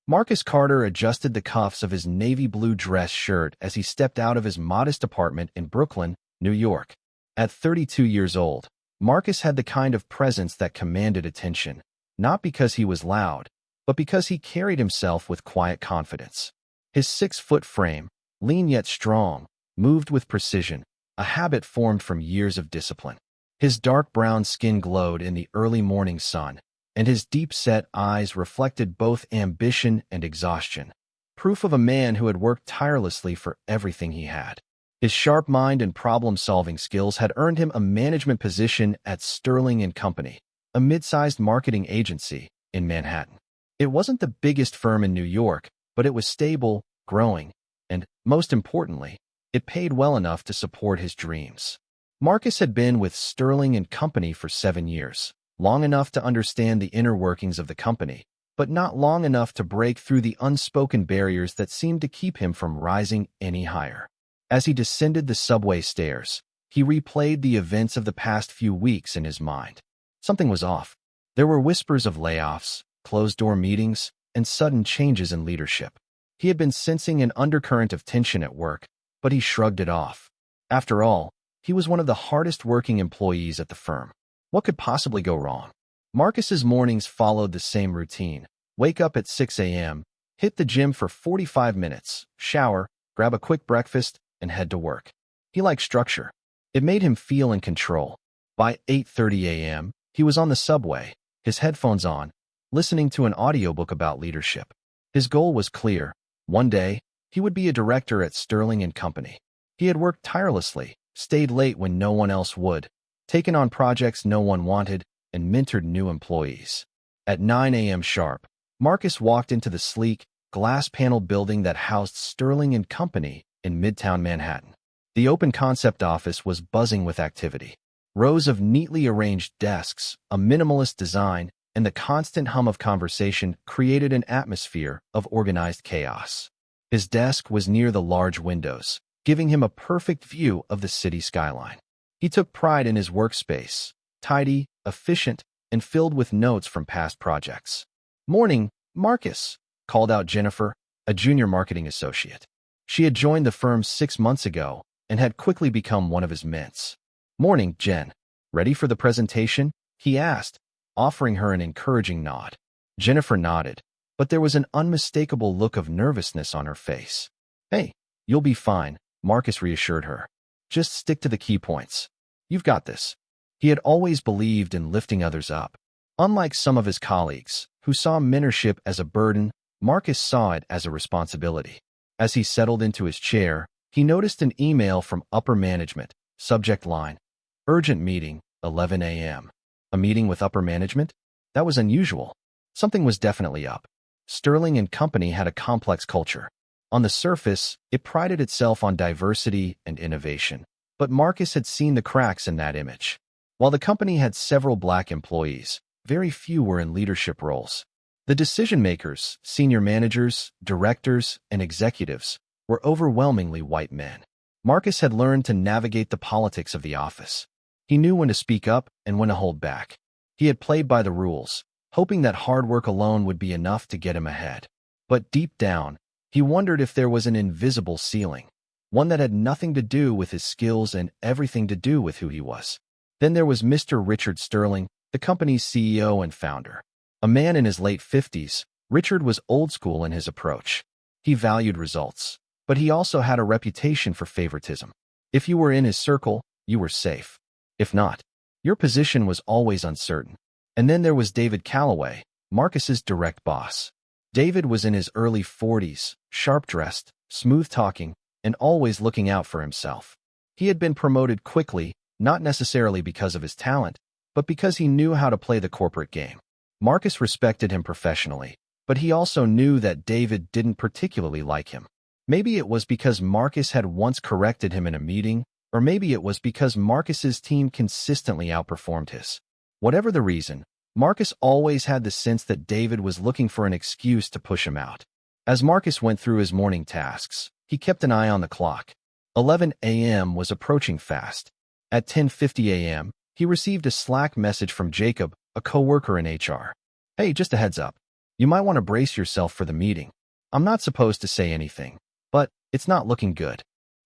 Marcus Carter adjusted the cuffs of his navy blue dress shirt as he stepped out of his modest apartment in Brooklyn, New York. At 32 years old, Marcus had the kind of presence that commanded attention, not because he was loud, but because he carried himself with quiet confidence. His 6-foot frame, lean yet strong, moved with precision, a habit formed from years of discipline. His dark brown skin glowed in the early morning sun, and his deep-set eyes reflected both ambition and exhaustion, proof of a man who had worked tirelessly for everything he had. His sharp mind and problem-solving skills had earned him a management position at Sterling & Company, a mid-sized marketing agency in Manhattan. It wasn't the biggest firm in New York, but it was stable, growing, and, most importantly, it paid well enough to support his dreams. Marcus had been with Sterling & Company for 7 years, long enough to understand the inner workings of the company, but not long enough to break through the unspoken barriers that seemed to keep him from rising any higher. As he descended the subway stairs, he replayed the events of the past few weeks in his mind. Something was off. There were whispers of layoffs, closed-door meetings, and sudden changes in leadership. He had been sensing an undercurrent of tension at work, but he shrugged it off. After all, he was one of the hardest-working employees at the firm. What could possibly go wrong? Marcus's mornings followed the same routine. Wake up at 6 a.m., hit the gym for 45 minutes, shower, grab a quick breakfast, and head to work. He liked structure. It made him feel in control. By 8:30 a.m., he was on the subway, his headphones on, listening to an audiobook about leadership. His goal was clear. One day, he would be a director at Sterling & Company. He had worked tirelessly, stayed late when no one else would, taken on projects no one wanted, and mentored new employees. At 9 a.m. sharp, Marcus walked into the sleek, glass-paneled building that housed Sterling & Company in Midtown Manhattan. The open-concept office was buzzing with activity. Rows of neatly arranged desks, a minimalist design, and the constant hum of conversation created an atmosphere of organized chaos. His desk was near the large windows, giving him a perfect view of the city skyline. He took pride in his workspace, tidy, efficient, and filled with notes from past projects. "Morning, Marcus," called out Jennifer, a junior marketing associate. She had joined the firm 6 months ago and had quickly become one of his mints. "Morning, Jen. Ready for the presentation?" he asked, offering her an encouraging nod. Jennifer nodded, but there was an unmistakable look of nervousness on her face. "Hey, you'll be fine," Marcus reassured her. "Just stick to the key points. You've got this." He had always believed in lifting others up. Unlike some of his colleagues, who saw mentorship as a burden, Marcus saw it as a responsibility. As he settled into his chair, he noticed an email from upper management, subject line, "Urgent meeting, 11 a.m." A meeting with upper management? That was unusual. Something was definitely up. Sterling & Company had a complex culture. On the surface, it prided itself on diversity and innovation. But Marcus had seen the cracks in that image. While the company had several black employees, very few were in leadership roles. The decision-makers, senior managers, directors, and executives, were overwhelmingly white men. Marcus had learned to navigate the politics of the office. He knew when to speak up and when to hold back. He had played by the rules, hoping that hard work alone would be enough to get him ahead. But deep down, he wondered if there was an invisible ceiling, one that had nothing to do with his skills and everything to do with who he was. Then there was Mr. Richard Sterling, the company's CEO and founder. A man in his late 50s, Richard was old school in his approach. He valued results, but he also had a reputation for favoritism. If you were in his circle, you were safe. If not, your position was always uncertain. And then there was David Calloway, Marcus's direct boss. David was in his early 40s, sharp-dressed, smooth-talking, and always looking out for himself. He had been promoted quickly, not necessarily because of his talent, but because he knew how to play the corporate game. Marcus respected him professionally, but he also knew that David didn't particularly like him. Maybe it was because Marcus had once corrected him in a meeting, or maybe it was because Marcus's team consistently outperformed his. Whatever the reason, Marcus always had the sense that David was looking for an excuse to push him out. As Marcus went through his morning tasks, he kept an eye on the clock. 11 a.m. was approaching fast. At 10:50 a.m., he received a Slack message from Jacob, a coworker in HR. "Hey, just a heads up. You might want to brace yourself for the meeting. I'm not supposed to say anything, but it's not looking good."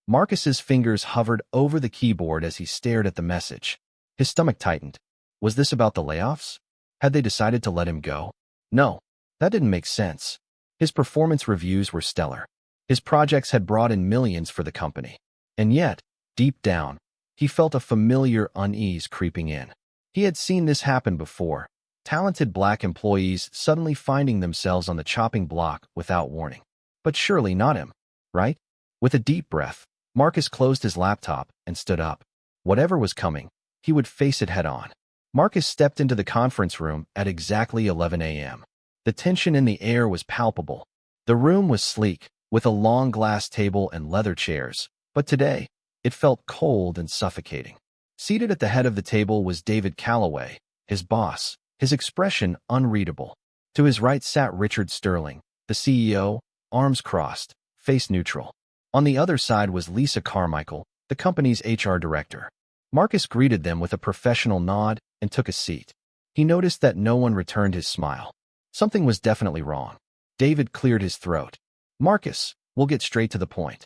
Marcus's fingers hovered over the keyboard as he stared at the message. His stomach tightened. Was this about the layoffs? Had they decided to let him go? No, that didn't make sense. His performance reviews were stellar. His projects had brought in millions for the company. And yet, deep down, he felt a familiar unease creeping in. He had seen this happen before. Talented black employees suddenly finding themselves on the chopping block without warning. But surely not him, right? With a deep breath, Marcus closed his laptop and stood up. Whatever was coming, he would face it head-on. Marcus stepped into the conference room at exactly 11 a.m. The tension in the air was palpable. The room was sleek, with a long glass table and leather chairs, but today, it felt cold and suffocating. Seated at the head of the table was David Calloway, his boss, his expression unreadable. To his right sat Richard Sterling, the CEO, arms crossed, face neutral. On the other side was Lisa Carmichael, the company's HR director. Marcus greeted them with a professional nod and took a seat. He noticed that no one returned his smile. Something was definitely wrong. David cleared his throat. "Marcus, we'll get straight to the point."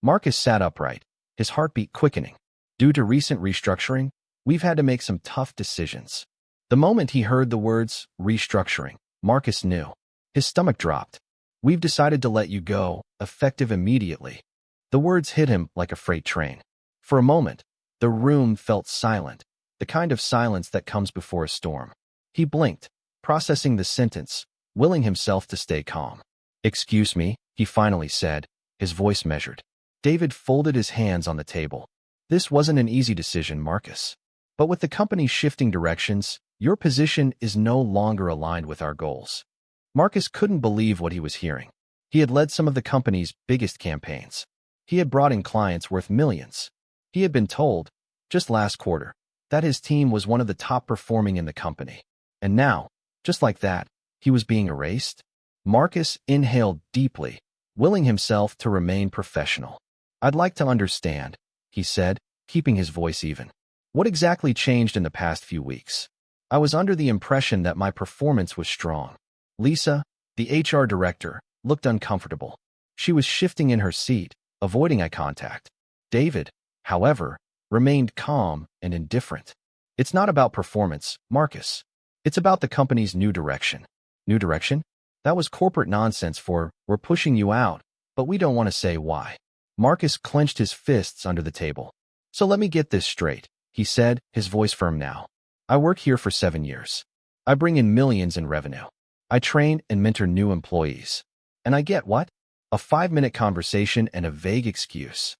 Marcus sat upright, his heartbeat quickening. "Due to recent restructuring, we've had to make some tough decisions." The moment he heard the words restructuring, Marcus knew. His stomach dropped. "We've decided to let you go, effective immediately." The words hit him like a freight train. For a moment, the room felt silent, the kind of silence that comes before a storm. He blinked, processing the sentence, willing himself to stay calm. "Excuse me," he finally said, his voice measured. David folded his hands on the table. "This wasn't an easy decision, Marcus. But with the company shifting directions, your position is no longer aligned with our goals." Marcus couldn't believe what he was hearing. He had led some of the company's biggest campaigns. He had brought in clients worth millions. He had been told, just last quarter, that his team was one of the top performing in the company. And now, just like that, he was being erased? Marcus inhaled deeply, willing himself to remain professional. "I'd like to understand," he said, keeping his voice even. "What exactly changed in the past few weeks? I was under the impression that my performance was strong." Lisa, the HR director, looked uncomfortable. She was shifting in her seat, avoiding eye contact. David, however, remained calm and indifferent. "It's not about performance, Marcus. It's about the company's new direction." "New direction? That was corporate nonsense for, 'We're pushing you out, but we don't want to say why.'" Marcus clenched his fists under the table. "So let me get this straight," he said, his voice firm now. "I work here for 7 years. I bring in millions in revenue. I train and mentor new employees. And I get what? A 5-minute conversation and a vague excuse."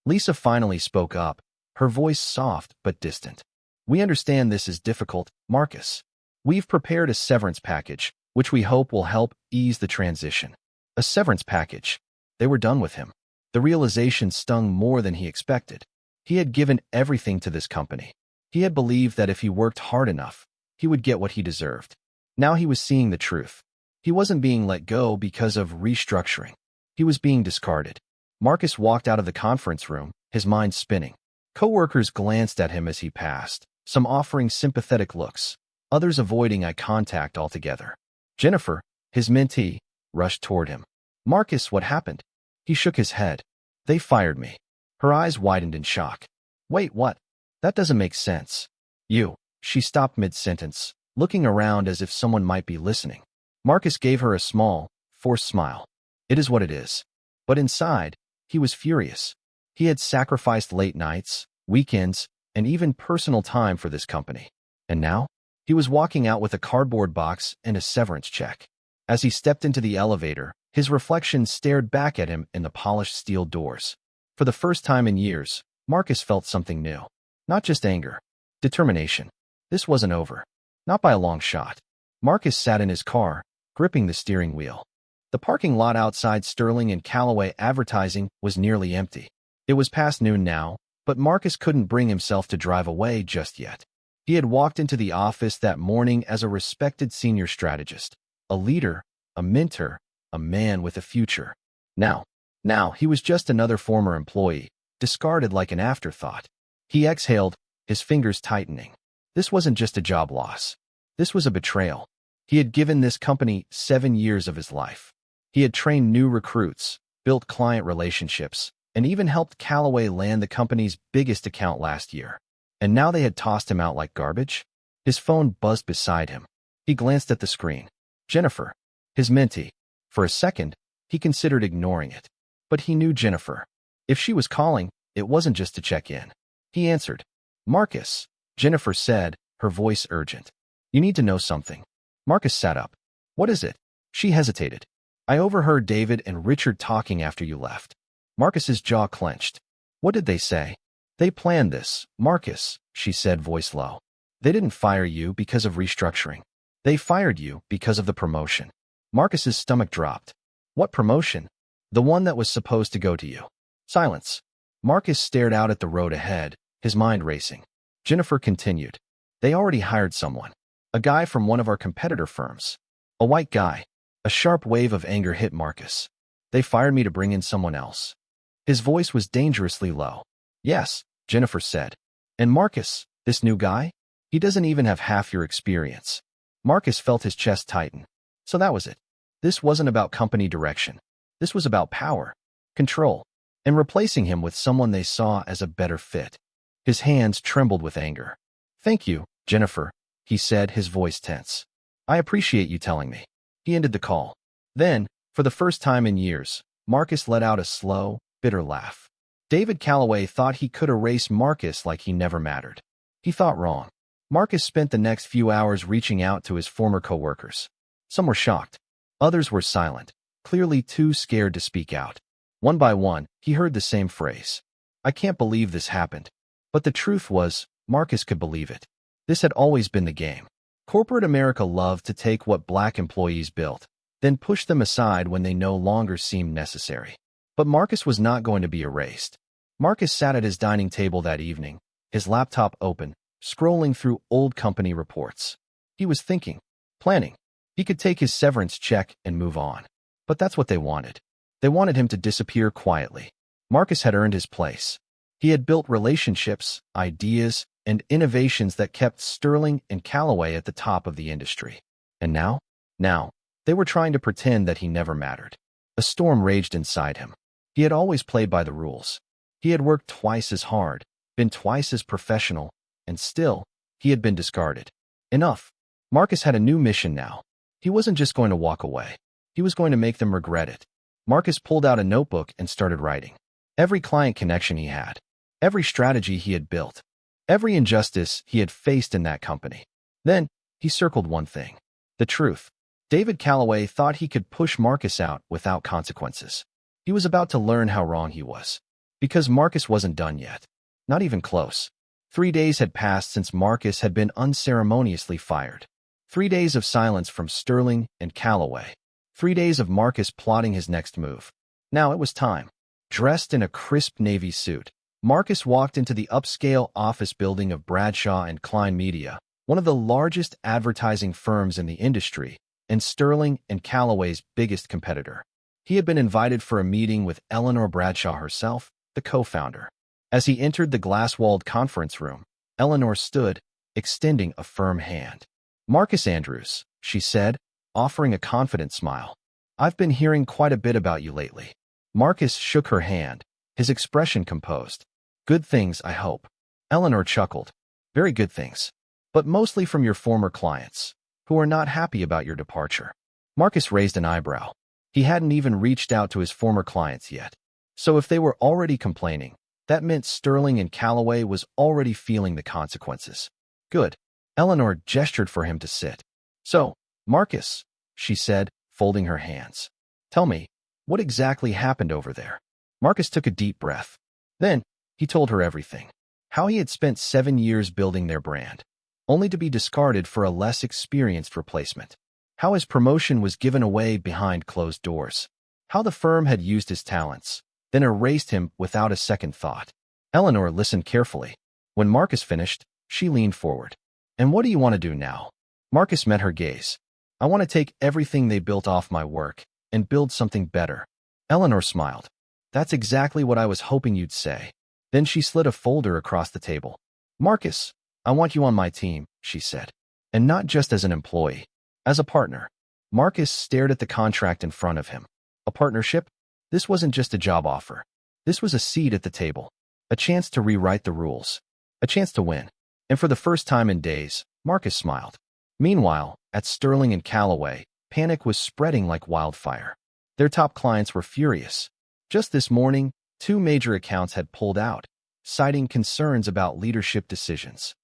Lisa finally spoke up, her voice soft but distant. "We understand this is difficult, Marcus. We've prepared a severance package, which we hope will help ease the transition." A severance package. They were done with him. The realization stung more than he expected. He had given everything to this company. He had believed that if he worked hard enough, he would get what he deserved. Now he was seeing the truth. He wasn't being let go because of restructuring. He was being discarded. Marcus walked out of the conference room, his mind spinning. Coworkers glanced at him as he passed, some offering sympathetic looks, others avoiding eye contact altogether. Jennifer, his mentee, rushed toward him. "Marcus, what happened?" He shook his head. "They fired me." Her eyes widened in shock. "Wait, what? That doesn't make sense." "You." She stopped mid-sentence, looking around as if someone might be listening. Marcus gave her a small, forced smile. "It is what it is." But inside, he was furious. He had sacrificed late nights, weekends, and even personal time for this company. And now, he was walking out with a cardboard box and a severance check. As he stepped into the elevator, his reflection stared back at him in the polished steel doors. For the first time in years, Marcus felt something new. Not just anger. Determination. This wasn't over. Not by a long shot. Marcus sat in his car, gripping the steering wheel. The parking lot outside Sterling and Calloway Advertising was nearly empty. It was past noon now, but Marcus couldn't bring himself to drive away just yet. He had walked into the office that morning as a respected senior strategist, a leader, a mentor, a man with a future. Now he was just another former employee, discarded like an afterthought. He exhaled, his fingers tightening. This wasn't just a job loss. This was a betrayal. He had given this company 7 years of his life. He had trained new recruits, built client relationships, and even helped Callaway land the company's biggest account last year. And now they had tossed him out like garbage? His phone buzzed beside him. He glanced at the screen. Jennifer, his mentee. For a second, he considered ignoring it. But he knew Jennifer. If she was calling, it wasn't just to check in. He answered. Marcus, Jennifer said, her voice urgent. You need to know something. Marcus sat up. What is it? She hesitated. I overheard David and Richard talking after you left. Marcus's jaw clenched. What did they say? They planned this, Marcus, she said, voice low. They didn't fire you because of restructuring. They fired you because of the promotion. Marcus's stomach dropped. What promotion? The one that was supposed to go to you. Silence. Marcus stared out at the road ahead, his mind racing. Jennifer continued. They already hired someone. A guy from one of our competitor firms. A white guy. A sharp wave of anger hit Marcus. They fired me to bring in someone else. His voice was dangerously low. Yes, Jennifer said. And Marcus, this new guy? He doesn't even have half your experience. Marcus felt his chest tighten. So that was it. This wasn't about company direction. This was about power, control, and replacing him with someone they saw as a better fit. His hands trembled with anger. Thank you, Jennifer, he said, his voice tense. I appreciate you telling me. He ended the call. Then, for the first time in years, Marcus let out a slow, bitter laugh. David Callaway thought he could erase Marcus like he never mattered. He thought wrong. Marcus spent the next few hours reaching out to his former coworkers. Some were shocked. Others were silent, clearly too scared to speak out. One by one, he heard the same phrase. I can't believe this happened. But the truth was, Marcus could believe it. This had always been the game. Corporate America loved to take what black employees built, then push them aside when they no longer seemed necessary. But Marcus was not going to be erased. Marcus sat at his dining table that evening, his laptop open, scrolling through old company reports. He was thinking, planning. He could take his severance check and move on. But that's what they wanted. They wanted him to disappear quietly. Marcus had earned his place. He had built relationships, ideas, and innovations that kept Sterling and Callaway at the top of the industry. And now? Now, they were trying to pretend that he never mattered. A storm raged inside him. He had always played by the rules. He had worked twice as hard, been twice as professional, and still, he had been discarded. Enough. Marcus had a new mission now. He wasn't just going to walk away. He was going to make them regret it. Marcus pulled out a notebook and started writing. Every client connection he had. Every strategy he had built. Every injustice he had faced in that company. Then, he circled one thing. The truth. David Callaway thought he could push Marcus out without consequences. He was about to learn how wrong he was. Because Marcus wasn't done yet. Not even close. 3 days had passed since Marcus had been unceremoniously fired. 3 days of silence from Sterling and Callaway. 3 days of Marcus plotting his next move. Now it was time. Dressed in a crisp navy suit, Marcus walked into the upscale office building of Bradshaw and Klein Media, one of the largest advertising firms in the industry, and Sterling and Callaway's biggest competitor. He had been invited for a meeting with Eleanor Bradshaw herself, the co-founder. As he entered the glass-walled conference room, Eleanor stood, extending a firm hand. Marcus Andrews, she said, offering a confident smile. I've been hearing quite a bit about you lately. Marcus shook her hand, his expression composed. Good things, I hope. Eleanor chuckled. Very good things. But mostly from your former clients, who are not happy about your departure. Marcus raised an eyebrow. He hadn't even reached out to his former clients yet. So if they were already complaining, that meant Sterling and Callaway was already feeling the consequences. Good. Eleanor gestured for him to sit. So, Marcus, she said, folding her hands. Tell me, what exactly happened over there? Marcus took a deep breath. Then, he told her everything. How he had spent 7 years building their brand, only to be discarded for a less experienced replacement. How his promotion was given away behind closed doors. How the firm had used his talents, then erased him without a second thought. Eleanor listened carefully. When Marcus finished, she leaned forward. And what do you want to do now? Marcus met her gaze. I want to take everything they built off my work and build something better. Eleanor smiled. That's exactly what I was hoping you'd say. Then she slid a folder across the table. Marcus, I want you on my team, she said. And not just as an employee. As a partner, Marcus stared at the contract in front of him. A partnership? This wasn't just a job offer. This was a seat at the table, a chance to rewrite the rules, a chance to win. And for the first time in days, Marcus smiled. Meanwhile, at Sterling and Callaway, panic was spreading like wildfire. Their top clients were furious. Just this morning, 2 major accounts had pulled out, citing concerns about leadership decisions.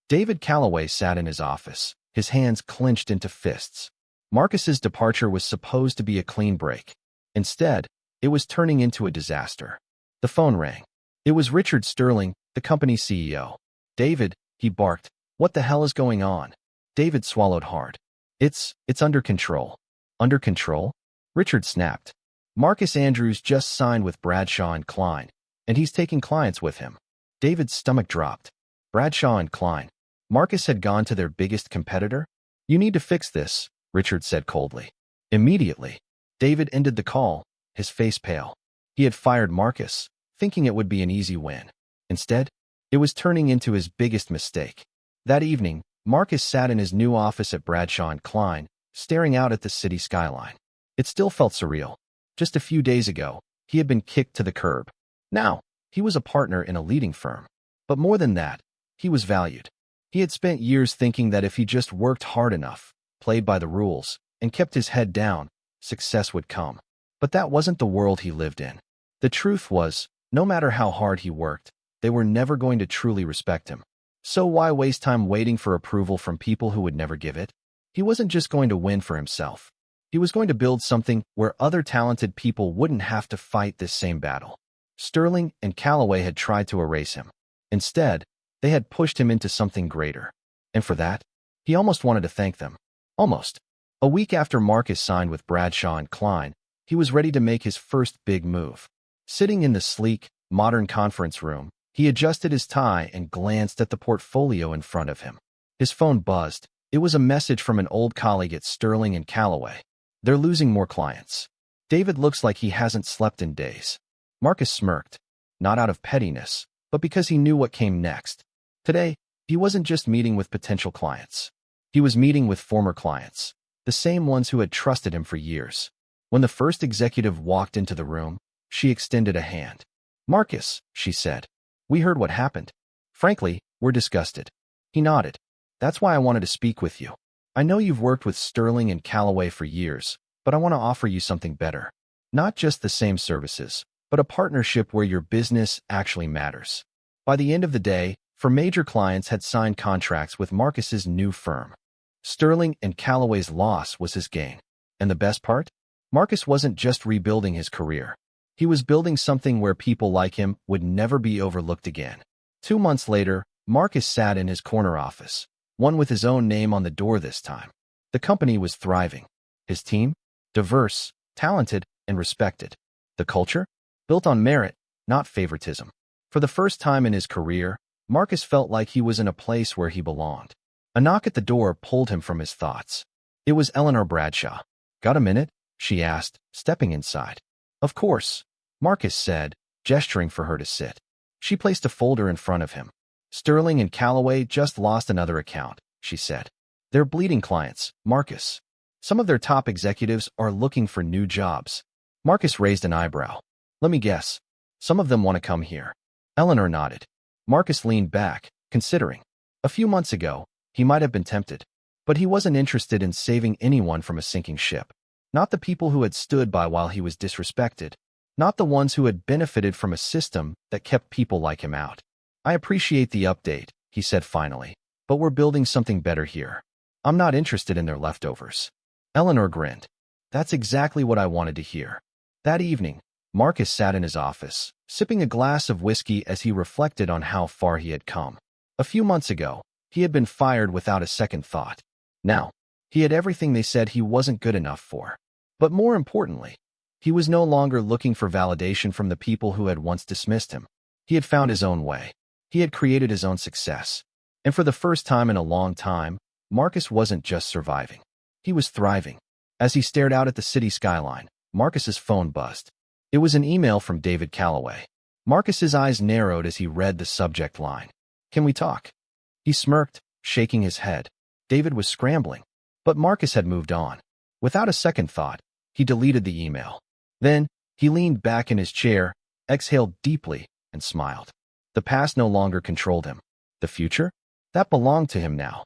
David Callaway sat in his office, his hands clenched into fists. Marcus's departure was supposed to be a clean break. Instead, it was turning into a disaster. The phone rang. It was Richard Sterling, the company's CEO. "David," he barked, "what the hell is going on?" David swallowed hard. It's under control." "Under control?" Richard snapped. "Marcus Andrews just signed with Bradshaw and Klein, and he's taking clients with him." David's stomach dropped. Bradshaw and Klein. Marcus had gone to their biggest competitor? "You need to fix this," Richard said coldly. Immediately, David ended the call, his face pale. He had fired Marcus, thinking it would be an easy win. Instead, it was turning into his biggest mistake. That evening, Marcus sat in his new office at Bradshaw and Klein, staring out at the city skyline. It still felt surreal. Just a few days ago, he had been kicked to the curb. Now, he was a partner in a leading firm. But more than that, he was valued. He had spent years thinking that if he just worked hard enough, played by the rules, and kept his head down, success would come. But that wasn't the world he lived in. The truth was, no matter how hard he worked, they were never going to truly respect him. So why waste time waiting for approval from people who would never give it? He wasn't just going to win for himself. He was going to build something where other talented people wouldn't have to fight this same battle. Sterling and Callaway had tried to erase him. Instead, they had pushed him into something greater. And for that, he almost wanted to thank them. Almost. A week after Marcus signed with Bradshaw and Klein, he was ready to make his first big move. Sitting in the sleek, modern conference room, he adjusted his tie and glanced at the portfolio in front of him. His phone buzzed. It was a message from an old colleague at Sterling and Callaway. "They're losing more clients. David looks like he hasn't slept in days." Marcus smirked, not out of pettiness, but because he knew what came next. Today, he wasn't just meeting with potential clients. He was meeting with former clients, the same ones who had trusted him for years. When the first executive walked into the room, she extended a hand. "Marcus," she said, "we heard what happened. Frankly, we're disgusted." He nodded. "That's why I wanted to speak with you. I know you've worked with Sterling and Callaway for years, but I want to offer you something better. Not just the same services, but a partnership where your business actually matters." By the end of the day, four major clients had signed contracts with Marcus's new firm. Sterling and Callaway's loss was his gain. And the best part? Marcus wasn't just rebuilding his career. He was building something where people like him would never be overlooked again. 2 months later, Marcus sat in his corner office, one with his own name on the door this time. The company was thriving. His team? Diverse, talented, and respected. The culture? Built on merit, not favoritism. For the first time in his career, Marcus felt like he was in a place where he belonged. A knock at the door pulled him from his thoughts. It was Eleanor Bradshaw. "Got a minute?" she asked, stepping inside. "Of course," Marcus said, gesturing for her to sit. She placed a folder in front of him. "Sterling and Callaway just lost another account," she said. "They're bleeding clients, Marcus. Some of their top executives are looking for new jobs." Marcus raised an eyebrow. "Let me guess. Some of them want to come here." Eleanor nodded. Marcus leaned back, considering. A few months ago, he might have been tempted. But he wasn't interested in saving anyone from a sinking ship. Not the people who had stood by while he was disrespected. Not the ones who had benefited from a system that kept people like him out. "I appreciate the update," he said finally, "but we're building something better here. I'm not interested in their leftovers." Eleanor grinned. "That's exactly what I wanted to hear." That evening, Marcus sat in his office, sipping a glass of whiskey as he reflected on how far he had come. A few months ago, he had been fired without a second thought. Now, he had everything they said he wasn't good enough for. But more importantly, he was no longer looking for validation from the people who had once dismissed him. He had found his own way. He had created his own success. And for the first time in a long time, Marcus wasn't just surviving. He was thriving. As he stared out at the city skyline, Marcus's phone buzzed. It was an email from David Callaway. Marcus's eyes narrowed as he read the subject line. "Can we talk?" He smirked, shaking his head. David was scrambling. But Marcus had moved on. Without a second thought, he deleted the email. Then, he leaned back in his chair, exhaled deeply, and smiled. The past no longer controlled him. The future? That belonged to him now.